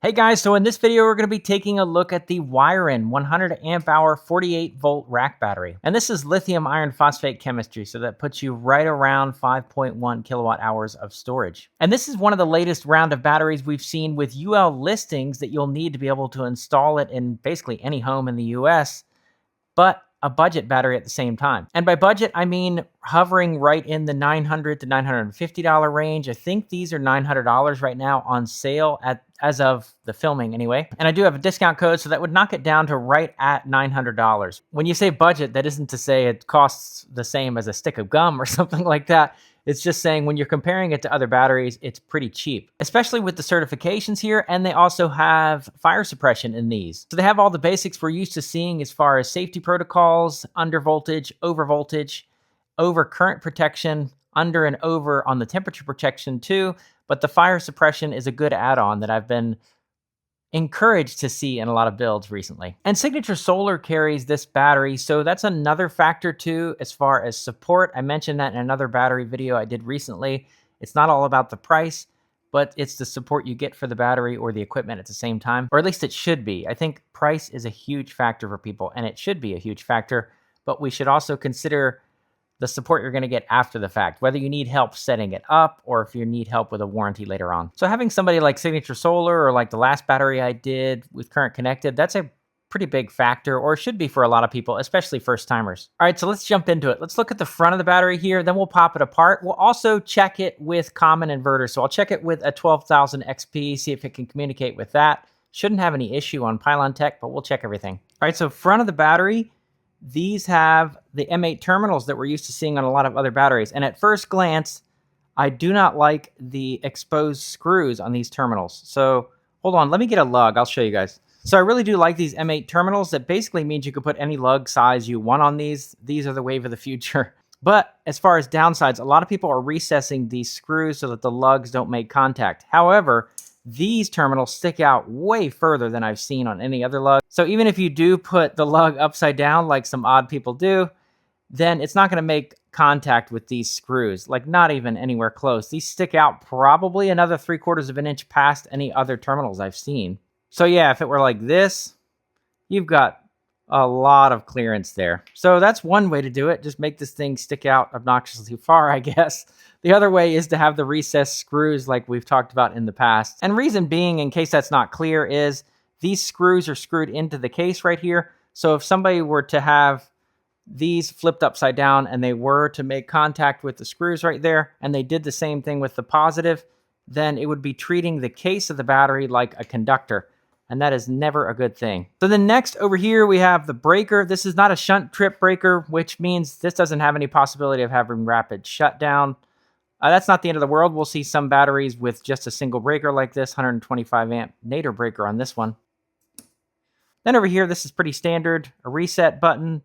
Hey guys, so in this video, we're going to be taking a look at the Wiren 100 amp hour 48 volt rack battery. And this is lithium iron phosphate chemistry, so that puts you right around 5.1 kilowatt hours of storage. And this is one of the latest round of batteries we've seen with UL listings that you'll need to be able to install it in basically any home in the US, but a budget battery at the same time. And by budget, I mean hovering right in the $900 to $950 range. I think these are $900 right now on sale as of the filming anyway. And I do have a discount code, so that would knock it down to right at $900. When you say budget, that isn't to say it costs the same as a stick of gum or something like that. It's just saying when you're comparing it to other batteries, it's pretty cheap, especially with the certifications here. And they also have fire suppression in these. So they have all the basics we're used to seeing as far as safety protocols, under voltage, over voltage, over current protection, under and over on the temperature protection too. But the fire suppression is a good add-on that I've been encouraged to see in a lot of builds recently. And Signature Solar carries this battery, so that's another factor too as far as support. I mentioned that in another battery video I did recently. It's not all about the price, but it's the support you get for the battery or the equipment at the same time, or at least it should be. I think price is a huge factor for people, and it should be a huge factor, but we should also consider the support you're going to get after the fact, whether you need help setting it up or if you need help with a warranty later on. So having somebody like Signature Solar or like the last battery I did with Current Connected, that's a pretty big factor, or should be for a lot of people, especially first timers. All right, so let's jump into it. Let's look at the front of the battery here, then we'll pop it apart. We'll also check it with common inverters. So I'll check it with a 12,000 XP, see if it can communicate with that. Shouldn't have any issue on Pylon Tech, but we'll check everything. All right, so front of the battery, these have the M8 terminals that we're used to seeing on a lot of other batteries. And at first glance, I do not like the exposed screws on these terminals. So hold on, let me get a lug. I'll show you guys. So I really do like these M8 terminals. That basically means you could put any lug size you want on these. These are the wave of the future. But as far as downsides, a lot of people are recessing these screws so that the lugs don't make contact. However, these terminals stick out way further than I've seen on any other lug. So even if you do put the lug upside down like some odd people do, then it's not going to make contact with these screws, like not even anywhere close. These stick out probably another 3/4 of an inch past any other terminals I've seen. So yeah, if it were like this, you've got a lot of clearance there. So that's one way to do it. Just make this thing stick out obnoxiously far, I guess. The other way is to have the recessed screws like we've talked about in the past. And reason being, in case that's not clear, is these screws are screwed into the case right here. So if somebody were to have these flipped upside down and they were to make contact with the screws right there, and they did the same thing with the positive, then it would be treating the case of the battery like a conductor. And that is never a good thing. So then next over here, we have the breaker. This is not a shunt trip breaker, which means this doesn't have any possibility of having rapid shutdown. That's not the end of the world. We'll see some batteries with just a single breaker like this, 125 amp nadir breaker on this one. Then over here, this is pretty standard. A reset button,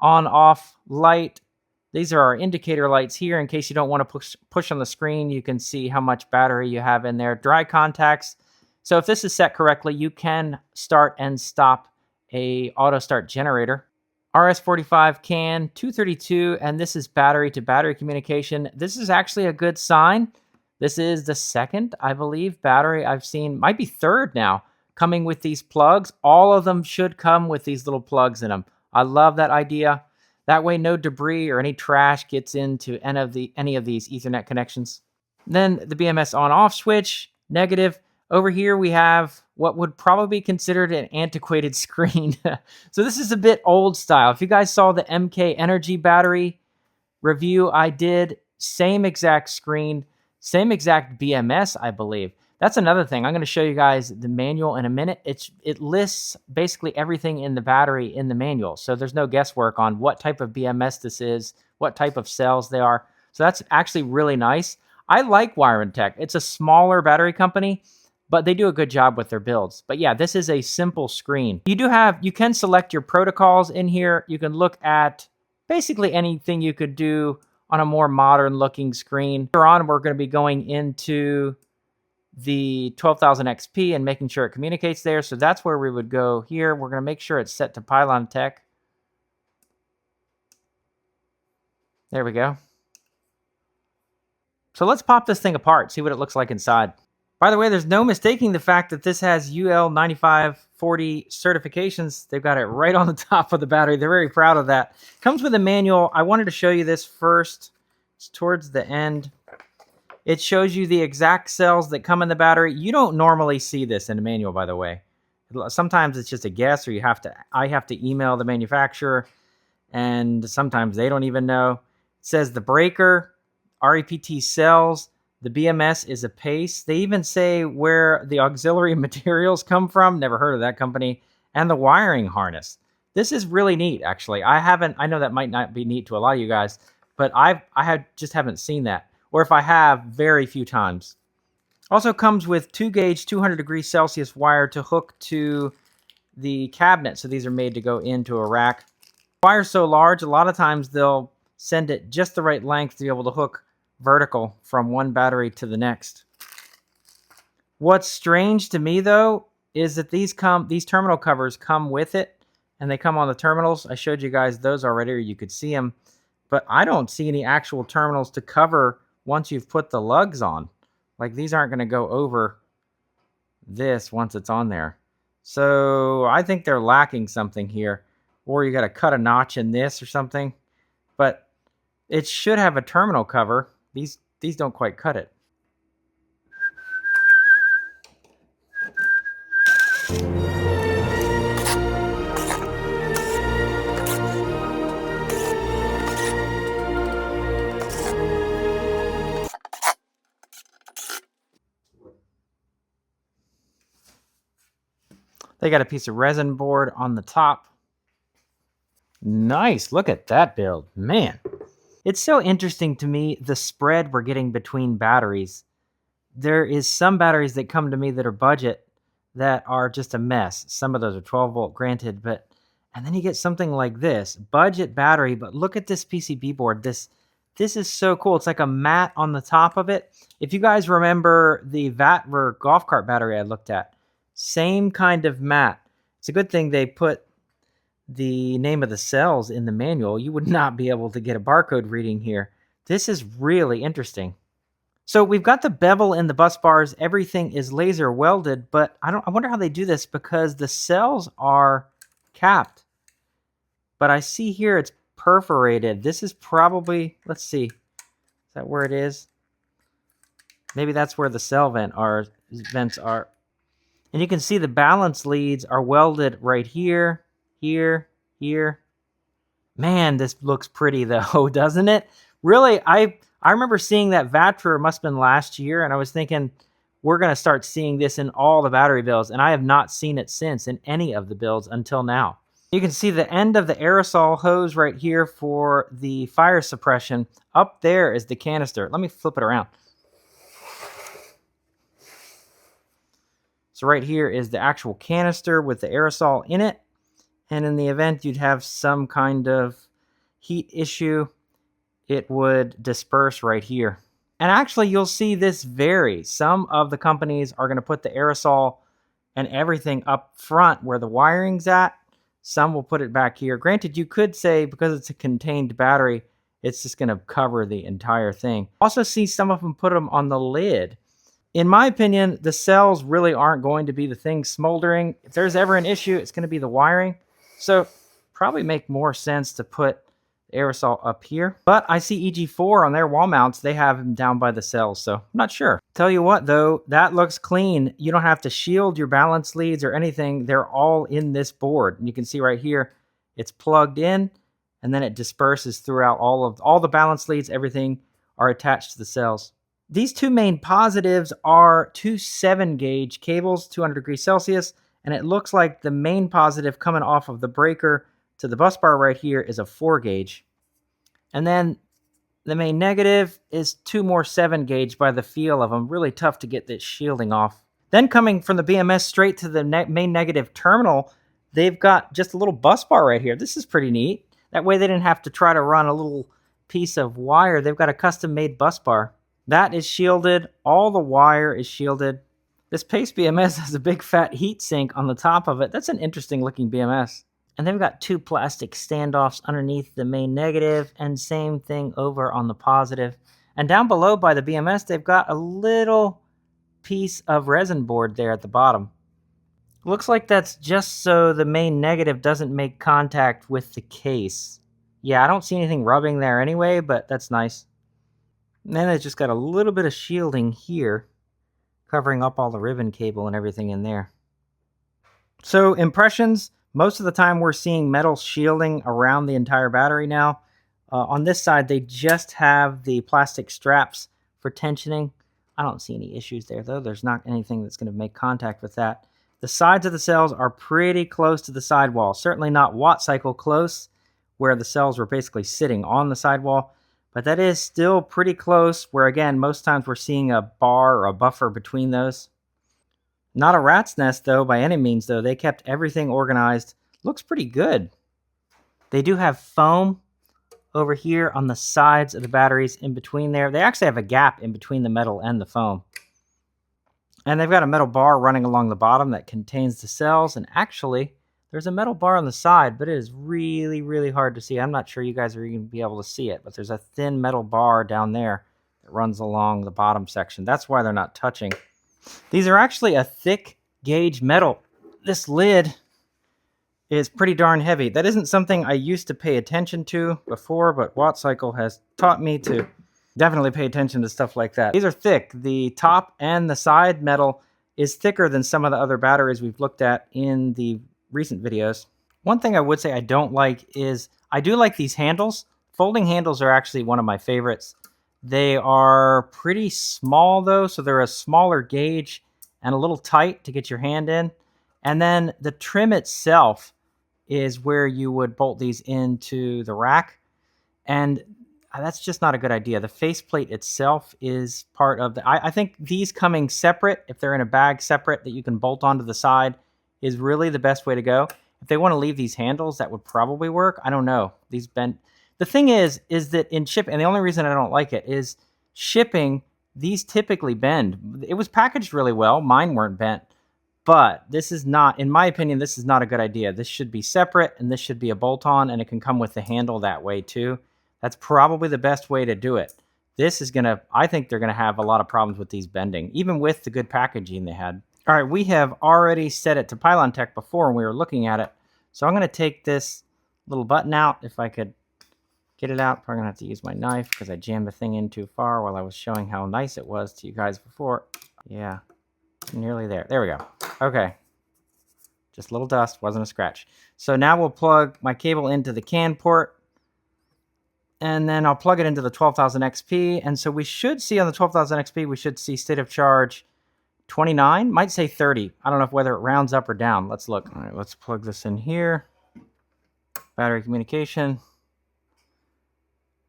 on, off, light. These are our indicator lights here. In case you don't want to push on the screen, you can see how much battery you have in there. Dry contacts. So if this is set correctly, you can start and stop a auto start generator. RS-45 CAN, 232, and this is battery to battery communication. This is actually a good sign. This is the second, I believe, battery I've seen, might be third now, coming with these plugs. All of them should come with these little plugs in them. I love that idea. That way no debris or any trash gets into any of these Ethernet connections. Then the BMS on-off switch, negative. Over here, we have what would probably be considered an antiquated screen. So this is a bit old style. If you guys saw the MK Energy battery review I did, same exact screen, same exact BMS, I believe. That's another thing. I'm going to show you guys the manual in a minute. It lists basically everything in the battery in the manual. So there's no guesswork on what type of BMS this is, what type of cells they are. So that's actually really nice. I like Wiren Tech. It's a smaller battery company, but they do a good job with their builds. But yeah, this is a simple screen. You can select your protocols in here. You can look at basically anything you could do on a more modern looking screen. Later on, we're going to be going into the 12,000 XP and making sure it communicates there. So that's where we would go here. We're going to make sure it's set to Pylon Tech. There we go. So let's pop this thing apart, see what it looks like inside. By the way, there's no mistaking the fact that this has UL 9540 certifications. They've got it right on the top of the battery. They're very proud of that. Comes with a manual. I wanted to show you this first. It's towards the end. It shows you the exact cells that come in the battery. You don't normally see this in a manual, by the way. Sometimes it's just a guess, or I have to email the manufacturer, and sometimes they don't even know. It says the breaker, REPT cells, the BMS is a pace. They even say where the auxiliary materials come from. Never heard of that company. And the wiring harness. This is really neat, actually. I know that might not be neat to a lot of you guys, but I just haven't seen that. Or if I have, very few times. Also comes with 2-gauge 200 degrees Celsius wire to hook to the cabinet. So these are made to go into a rack. Wire's so large, a lot of times they'll send it just the right length to be able to hook vertical from one battery to the next. What's strange to me, though, is that these terminal covers come with it, and they come on the terminals. I showed you guys those already, or you could see them. But I don't see any actual terminals to cover once you've put the lugs on. Like, these aren't going to go over this once it's on there. So I think they're lacking something here. Or you got to cut a notch in this or something. But it should have a terminal cover. These don't quite cut it. They got a piece of resin board on the top. Nice. Look at that build. Man. It's so interesting to me, the spread we're getting between batteries. There is some batteries that come to me that are budget that are just a mess. Some of those are 12 volt, granted, and then you get something like this, budget battery, but look at this PCB board. This is so cool. It's like a mat on the top of it. If you guys remember the Vatver golf cart battery I looked at, same kind of mat. It's a good thing they put the name of the cells in the manual. You would not be able to get a barcode reading here. This is really interesting. So we've got the bevel in the bus bars. Everything is laser welded, but I wonder how they do this because the cells are capped. But I see here it's perforated. This is probably, let's see, is that where it is? Maybe that's where the cell vents are. And you can see the balance leads are welded right here, here, here. Man, this looks pretty though, doesn't it? Really, I remember seeing that Vatver must have been last year, and I was thinking we're going to start seeing this in all the battery builds, and I have not seen it since in any of the builds until now. You can see the end of the aerosol hose right here for the fire suppression. Up there is the canister. Let me flip it around. So right here is the actual canister with the aerosol in it. And in the event you'd have some kind of heat issue, it would disperse right here. And actually, you'll see this vary. Some of the companies are going to put the aerosol and everything up front where the wiring's at. Some will put it back here. Granted, you could say because it's a contained battery, it's just going to cover the entire thing. Also see some of them put them on the lid. In my opinion, the cells really aren't going to be the thing smoldering. If there's ever an issue, it's going to be the wiring. So probably make more sense to put aerosol up here. But I see EG4 on their wall mounts. They have them down by the cells, so I'm not sure. Tell you what, though, that looks clean. You don't have to shield your balance leads or anything. They're all in this board. And you can see right here, it's plugged in, and then it disperses throughout all the balance leads. Everything are attached to the cells. These two main positives are two 7-gauge cables, 200 degrees Celsius, and it looks like the main positive coming off of the breaker to the bus bar right here is a 4-gauge. And then the main negative is two more 7-gauge by the feel of them. Really tough to get this shielding off. Then coming from the BMS straight to the main negative terminal, they've got just a little bus bar right here. This is pretty neat. That way they didn't have to try to run a little piece of wire. They've got a custom-made bus bar. That is shielded. All the wire is shielded. This Pace BMS has a big fat heat sink on the top of it. That's an interesting looking BMS. And they've got two plastic standoffs underneath the main negative, and same thing over on the positive. And down below by the BMS, they've got a little piece of resin board there at the bottom. Looks like that's just so the main negative doesn't make contact with the case. Yeah, I don't see anything rubbing there anyway, but that's nice. And then it's just got a little bit of shielding here, covering up all the ribbon cable and everything in there. So impressions, most of the time we're seeing metal shielding around the entire battery now. On this side, they just have the plastic straps for tensioning. I don't see any issues there, though. There's not anything that's going to make contact with that. The sides of the cells are pretty close to the sidewall. Certainly not watt cycle close, where the cells were basically sitting on the sidewall. But that is still pretty close, where, again, most times we're seeing a bar or a buffer between those. Not a rat's nest, though, by any means, though. They kept everything organized. Looks pretty good. They do have foam over here on the sides of the batteries in between there. They actually have a gap in between the metal and the foam. And they've got a metal bar running along the bottom that contains the cells. And actually, there's a metal bar on the side, but it is really, really hard to see. I'm not sure you guys are even going to be able to see it, but there's a thin metal bar down there that runs along the bottom section. That's why they're not touching. These are actually a thick gauge metal. This lid is pretty darn heavy. That isn't something I used to pay attention to before, but watt cycle has taught me to definitely pay attention to stuff like that. These are thick. The top and the side metal is thicker than some of the other batteries we've looked at in the recent videos. One thing I would say I don't like is I do like these handles. Folding handles are actually one of my favorites. They are pretty small though, so they're a smaller gauge and a little tight to get your hand in. And then the trim itself is where you would bolt these into the rack. And that's just not a good idea. The faceplate itself is part of the... I think these coming separate, if they're in a bag separate that you can bolt onto the side, is really the best way to go. If they want to leave these handles, that would probably work. I don't know. These bent... The thing is that in shipping, and the only reason I don't like it is shipping, these typically bend. It was packaged really well. Mine weren't bent. But this is not, in my opinion, this is not a good idea. This should be separate, and this should be a bolt-on, and it can come with the handle that way too. That's probably the best way to do it. This is going to, I think they're going to have a lot of problems with these bending, even with the good packaging they had. All right, we have already set it to Pylon Tech before when we were looking at it. So I'm going to take this little button out, if I could get it out. Probably going to have to use my knife because I jammed the thing in too far while I was showing how nice it was to you guys before. Yeah, nearly there. There we go. Okay. Just a little dust, wasn't a scratch. So now we'll plug my cable into the CAN port. And then I'll plug it into the 12,000 XP. And so we should see on the 12,000 XP, we should see state of charge 29. Might say 30. I don't know whether it rounds up or down. Let's look. All right, let's plug this in here. Battery communication.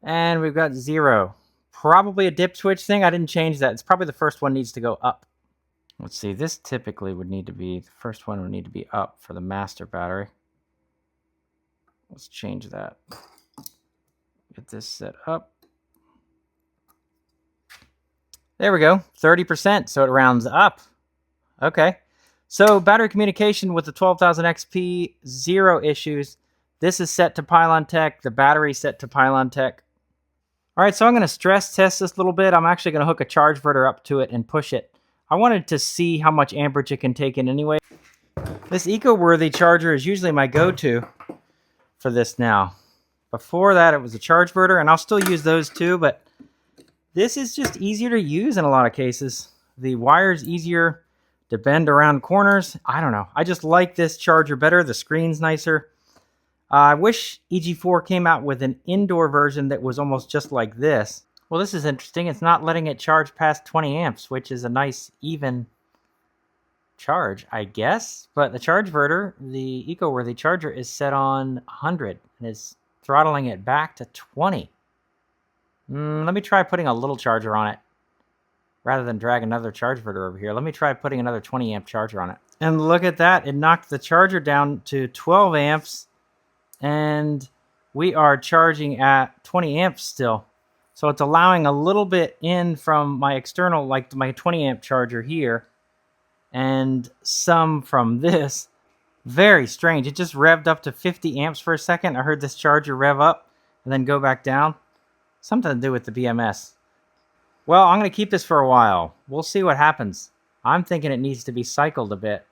And we've got 0. Probably a dip switch thing. I didn't change that. It's probably the first one needs to go up. Let's see. This typically would need to be, the first one would need to be up for the master battery. Let's change that. Get this set up. There we go, 30%, so it rounds up. Okay, so battery communication with the 12,000 XP, 0 issues. This is set to Pylon Tech, the battery set to Pylon Tech. All right, so I'm gonna stress test this a little bit. I'm actually gonna hook a charge inverter up to it and push it. I wanted to see how much amperage it can take in anyway. This Ecoworthy charger is usually my go-to for this now. Before that, it was a charge inverter, and I'll still use those too, but this is just easier to use in a lot of cases. The wire's easier to bend around corners. I don't know. I just like this charger better. The screen's nicer. I wish EG4 came out with an indoor version that was almost just like this. Well, this is interesting. It's not letting it charge past 20 amps, which is a nice, even charge, I guess. But the charge inverter, the Ecoworthy charger, is set on 100 and is throttling it back to 20. Let me try putting a little charger on it. Rather than drag another charge inverter over here, let me try putting another 20 amp charger on it. And look at that. It knocked the charger down to 12 amps. And we are charging at 20 amps still. So it's allowing a little bit in from my external, like my 20 amp charger here. And some from this. Very strange. It just revved up to 50 amps for a second. I heard this charger rev up and then go back down. Something to do with the BMS. Well, I'm going to keep this for a while. We'll see what happens. I'm thinking it needs to be cycled a bit.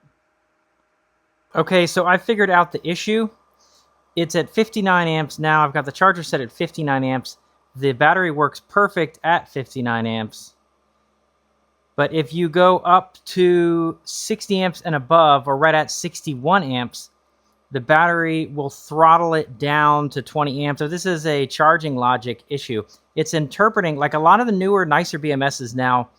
Okay, so I figured out the issue. It's at 59 amps now. I've got the charger set at 59 amps. The battery works perfect at 59 amps. But if you go up to 60 amps and above, or right at 61 amps, the battery will throttle it down to 20 amps. So this is a charging logic issue. It's interpreting, like a lot of the newer, nicer BMSs now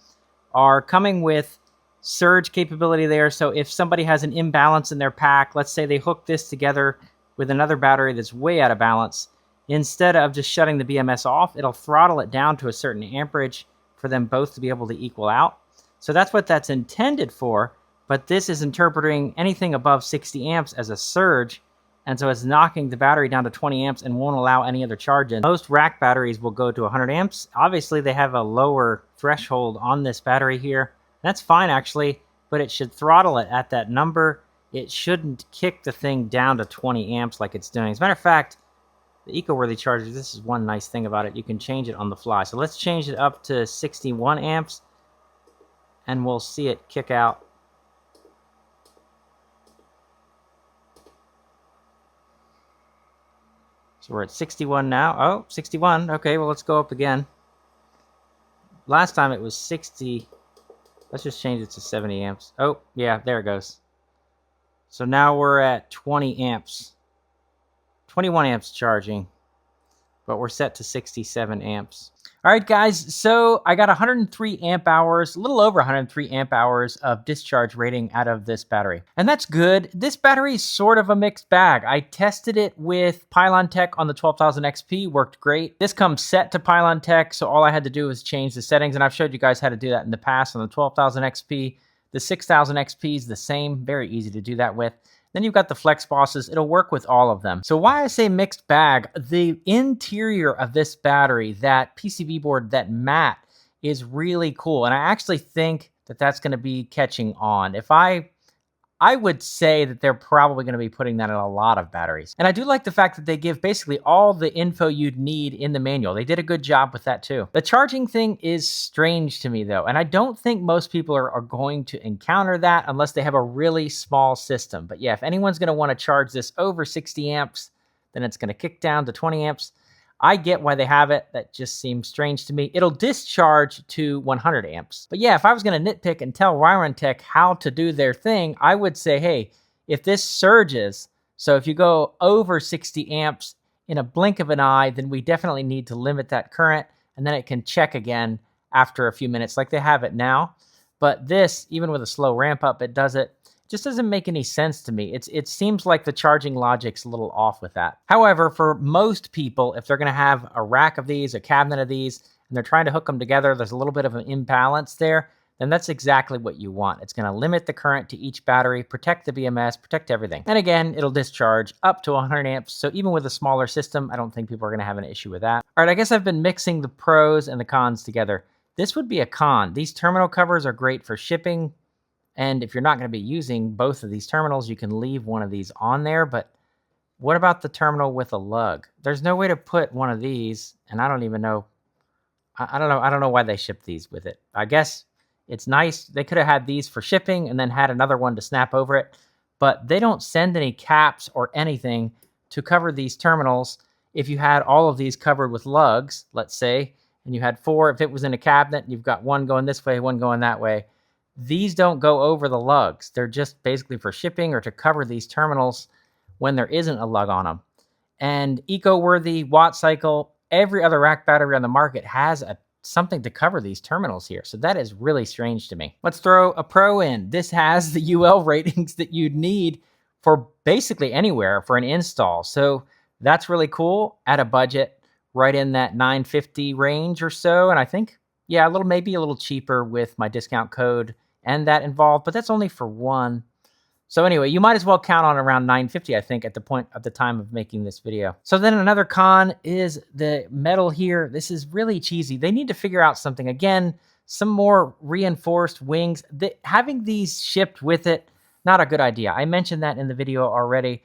are coming with surge capability there. So if somebody has an imbalance in their pack, let's say they hook this together with another battery that's way out of balance, instead of just shutting the BMS off, it'll throttle it down to a certain amperage for them both to be able to equal out. So that's what that's intended for, but this is interpreting anything above 60 amps as a surge, and so it's knocking the battery down to 20 amps and won't allow any other charge in. Most rack batteries will go to 100 amps. Obviously, they have a lower threshold on this battery here. That's fine, actually, but it should throttle it at that number. It shouldn't kick the thing down to 20 amps like it's doing. As a matter of fact, the Ecoworthy charger, this is one nice thing about it. You can change it on the fly. So let's change it up to 61 amps, and we'll see it kick out. So we're at 61 now. Oh, 61. Okay, well, let's go up again. Last time it was 60. Let's just change it to 70 amps. Oh, yeah, there it goes. So now we're at 20 amps. 21 amps charging, but we're set to 67 amps. All right, guys, so I got 103 amp hours, a little over 103 amp hours of discharge rating out of this battery. And that's good. This battery is sort of a mixed bag. I tested it with Pylon Tech on the 12,000 XP, worked great. This comes set to Pylon Tech, so all I had to do was change the settings, and I've showed you guys how to do that in the past on the 12,000 XP. The 6,000 XP is the same, very easy to do that with. Then you've got the flex bosses. It'll work with all of them. So why I say mixed bag, the interior of this battery, that PCB board, that mat, is really cool. And I actually think that that's going to be catching on. I would say that they're probably going to be putting that in a lot of batteries. And I do like the fact that they give basically all the info you'd need in the manual. They did a good job with that too. The charging thing is strange to me though, and I don't think most people are going to encounter that unless they have a really small system. But yeah, if anyone's going to want to charge this over 60 amps, then it's going to kick down to 20 amps. I get why they have it. That just seems strange to me. It'll discharge to 100 amps. But yeah, if I was going to nitpick and tell Wiren Tech how to do their thing, I would say, hey, if this surges, so if you go over 60 amps in a blink of an eye, then we definitely need to limit that current, and then it can check again after a few minutes like they have it now. But this, even with a slow ramp up, it does it. Just doesn't make any sense to me. It seems like the charging logic's a little off with that. However, for most people, if they're going to have a rack of these, a cabinet of these, and they're trying to hook them together, there's a little bit of an imbalance there, then that's exactly what you want. It's going to limit the current to each battery, protect the BMS, protect everything. And again, it'll discharge up to 100 amps. So even with a smaller system, I don't think people are going to have an issue with that. All right, I guess I've been mixing the pros and the cons together. This would be a con. These terminal covers are great for shipping. And if you're not going to be using both of these terminals, you can leave one of these on there. But what about the terminal with a lug? There's no way to put one of these, and I don't even know. I don't know. I don't know why they ship these with it. I guess it's nice. They could have had these for shipping and then had another one to snap over it. But they don't send any caps or anything to cover these terminals. If you had all of these covered with lugs, let's say, and you had 4, if it was in a cabinet, you've got one going this way, one going that way. These don't go over the lugs. They're just basically for shipping or to cover these terminals when there isn't a lug on them. And Ecoworthy, Watt Cycle, every other rack battery on the market has something to cover these terminals here. So that is really strange to me. Let's throw a pro in. This has the UL ratings that you'd need for basically anywhere for an install. So that's really cool at a budget right in that $950 range or so. And I think, yeah, maybe a little cheaper with my discount code and that involved, but that's only for one. So anyway, you might as well count on around $950, I think, at the time of making this video. So then another con is the metal here. This is really cheesy. They need to figure out something. Again, some more reinforced wings. Having these shipped with it, not a good idea. I mentioned that in the video already,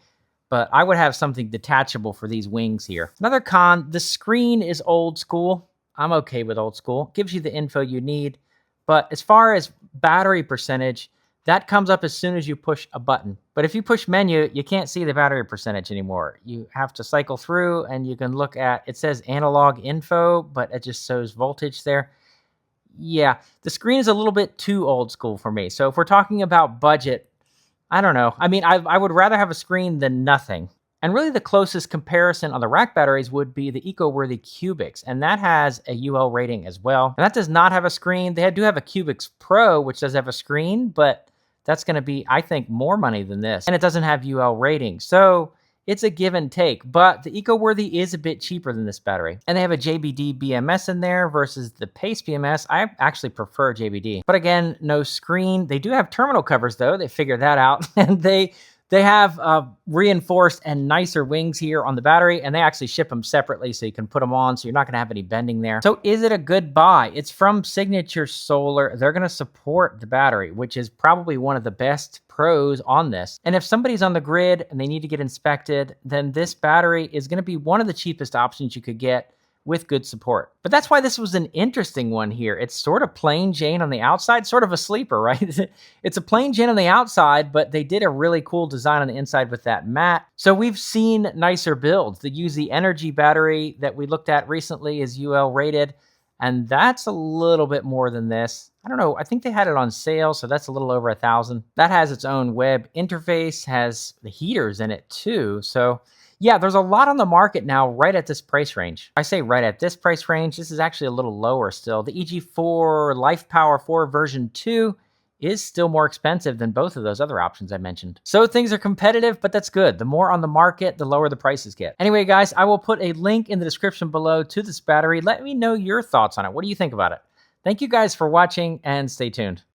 but I would have something detachable for these wings here. Another con, the screen is old school. I'm okay with old school. Gives you the info you need. But as far as battery percentage, that comes up as soon as you push a button. But if you push menu, you can't see the battery percentage anymore. You have to cycle through and you can look at, it says analog info, but it just shows voltage there. Yeah, the screen is a little bit too old school for me. So if we're talking about budget, I don't know. I mean, I would rather have a screen than nothing. And really the closest comparison on the rack batteries would be the Ecoworthy Cubics, and that has a UL rating as well. And that does not have a screen. They do have a Cubics Pro, which does have a screen, but that's going to be, I think, more money than this. And it doesn't have UL rating. So it's a give and take, but the Ecoworthy is a bit cheaper than this battery. And they have a JBD BMS in there versus the Pace BMS. I actually prefer JBD. But again, no screen. They do have terminal covers though. They figured that out. And they have reinforced and nicer wings here on the battery, and they actually ship them separately so you can put them on, so you're not going to have any bending there. So is it a good buy? It's from Signature Solar. They're going to support the battery, which is probably one of the best pros on this. And if somebody's on the grid and they need to get inspected, then this battery is going to be one of the cheapest options you could get with good support. But that's why this was an interesting one here. It's sort of plain Jane on the outside, sort of a sleeper, right? It's a plain Jane on the outside, but they did a really cool design on the inside with that mat. So we've seen nicer builds. The UZ Energy battery that we looked at recently is UL rated, and that's a little bit more than this. I don't know, I think they had it on sale, so that's a little over $1,000. That has its own web interface, has the heaters in it too, so yeah, there's a lot on the market now right at this price range. I say right at this price range, this is actually a little lower still. The EG4 Life Power 4 version 2 is still more expensive than both of those other options I mentioned. So things are competitive, but that's good. The more on the market, the lower the prices get. Anyway, guys, I will put a link in the description below to this battery. Let me know your thoughts on it. What do you think about it? Thank you guys for watching and stay tuned.